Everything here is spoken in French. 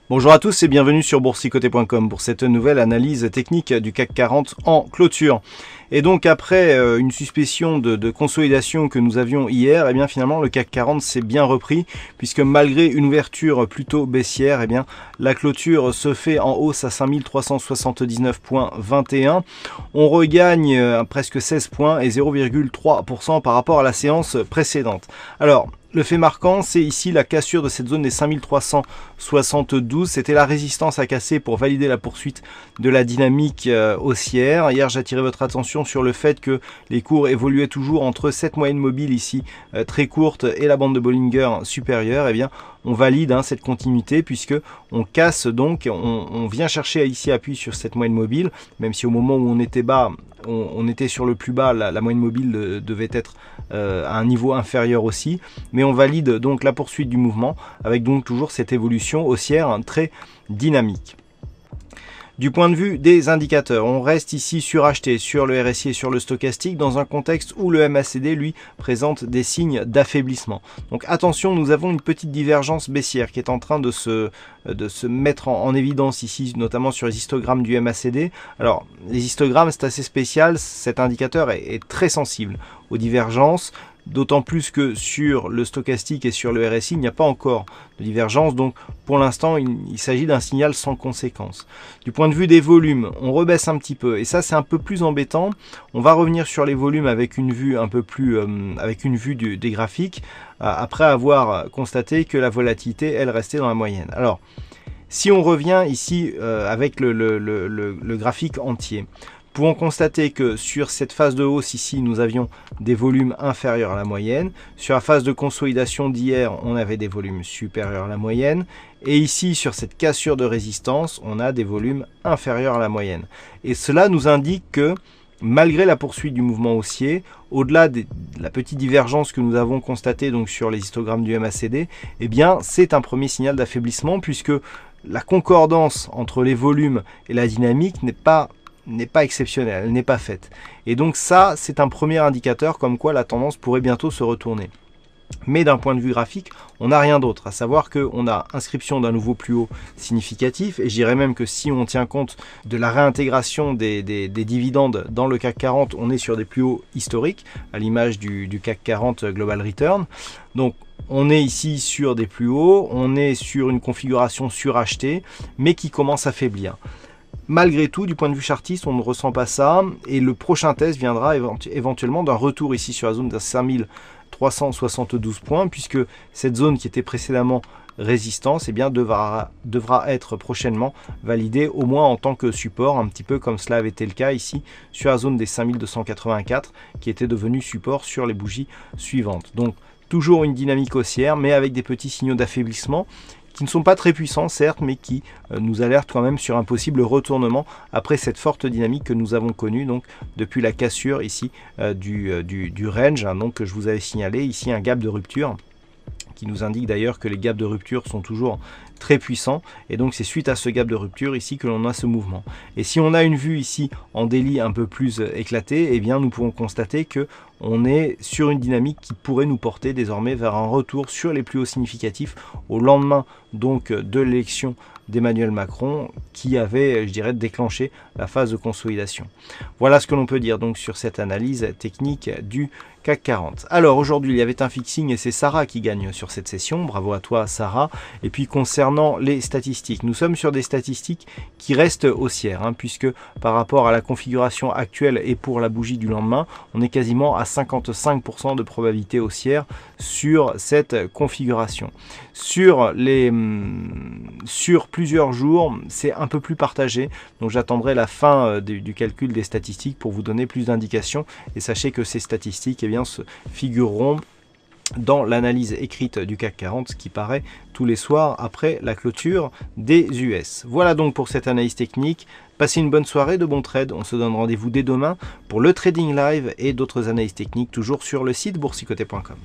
Bonjour à tous et bienvenue sur boursicoté.com pour cette nouvelle analyse technique du CAC 40 en clôture. Et donc après une suspicion de consolidation que nous avions hier, et bien finalement le CAC 40 s'est bien repris puisque malgré une ouverture plutôt baissière, et bien la clôture se fait en hausse à 5379,21. On regagne presque 16 points et 0,3% par rapport à la séance précédente. Alors, le fait marquant, c'est ici la cassure de cette zone des 5372. C'était la résistance à casser pour valider la poursuite de la dynamique haussière. Hier, j'attirais votre attention sur le fait que les cours évoluaient toujours entre cette moyenne mobile ici, très courte, et la bande de Bollinger supérieure. Eh bien, on valide cette continuité puisque on casse donc, on vient chercher ici appui sur cette moyenne mobile, même si au moment où on était bas, on était sur le plus bas, la moyenne mobile devait être à un niveau inférieur aussi, mais on valide donc la poursuite du mouvement avec donc toujours cette évolution haussière très dynamique. Du point de vue des indicateurs, on reste ici suracheté sur le RSI et sur le stochastique dans un contexte où le MACD, lui, présente des signes d'affaiblissement. Donc attention, nous avons une petite divergence baissière qui est en train de se mettre en évidence ici, notamment sur les histogrammes du MACD. Alors, les histogrammes, c'est assez spécial, cet indicateur est très sensible aux divergences, d'autant plus que sur le stochastique et sur le RSI, il n'y a pas encore de divergence, donc pour l'instant, il s'agit d'un signal sans conséquence. Du point de vue des volumes, on rebaisse un petit peu, et ça c'est un peu plus embêtant. On va revenir sur les volumes avec une vue un peu plus, avec une vue des graphiques, après avoir constaté que la volatilité, elle, restait dans la moyenne. Alors, si on revient ici avec le graphique entier, pouvons constater que sur cette phase de hausse ici, nous avions des volumes inférieurs à la moyenne. Sur la phase de consolidation d'hier, on avait des volumes supérieurs à la moyenne. Et ici, sur cette cassure de résistance, on a des volumes inférieurs à la moyenne. Et cela nous indique que malgré la poursuite du mouvement haussier, au-delà de la petite divergence que nous avons constatée donc sur les histogrammes du MACD, eh bien, c'est un premier signal d'affaiblissement puisque la concordance entre les volumes et la dynamique n'est pas exceptionnelle, elle n'est pas faite. Et donc ça, c'est un premier indicateur comme quoi la tendance pourrait bientôt se retourner. Mais d'un point de vue graphique, on n'a rien d'autre, à savoir qu'on a inscription d'un nouveau plus haut significatif, et je dirais même que si on tient compte de la réintégration des dividendes dans le CAC 40, on est sur des plus hauts historiques, à l'image du CAC 40 Global Return. Donc on est ici sur des plus hauts, on est sur une configuration surachetée, mais qui commence à faiblir. Malgré tout, du point de vue chartiste, on ne ressent pas ça, et le prochain test viendra éventuellement d'un retour ici sur la zone de 5372 points, puisque cette zone qui était précédemment résistance, eh bien, devra être prochainement validée au moins en tant que support, un petit peu comme cela avait été le cas ici sur la zone des 5284, qui était devenue support sur les bougies suivantes. Donc toujours une dynamique haussière, mais avec des petits signaux d'affaiblissement, qui ne sont pas très puissants certes, mais qui nous alertent quand même sur un possible retournement après cette forte dynamique que nous avons connue donc depuis la cassure ici du range, donc que je vous avais signalé ici un gap de rupture qui nous indique d'ailleurs que les gaps de rupture sont toujours très puissants, et donc c'est suite à ce gap de rupture ici que l'on a ce mouvement. Et si on a une vue ici en daily un peu plus éclatée, eh bien nous pouvons constater que on est sur une dynamique qui pourrait nous porter désormais vers un retour sur les plus hauts significatifs au lendemain donc de l'élection d'Emmanuel Macron qui avait, je dirais, déclenché la phase de consolidation. Voilà ce que l'on peut dire donc sur cette analyse technique du CAC 40. Alors aujourd'hui il y avait un fixing et c'est Sarah qui gagne sur cette session, bravo à toi Sarah. Et puis concernant les statistiques, nous sommes sur des statistiques qui restent haussières, puisque par rapport à la configuration actuelle et pour la bougie du lendemain, on est quasiment à 55% de probabilité haussière sur cette configuration. Sur plusieurs jours, c'est un peu plus partagé, donc j'attendrai la fin du calcul des statistiques pour vous donner plus d'indications, et sachez que ces statistiques se figureront dans l'analyse écrite du CAC 40, ce qui paraît tous les soirs après la clôture des US. Voilà donc pour cette analyse technique. Passez une bonne soirée, de bons trades. On se donne rendez-vous dès demain pour le trading live et d'autres analyses techniques toujours sur le site boursicoté.com.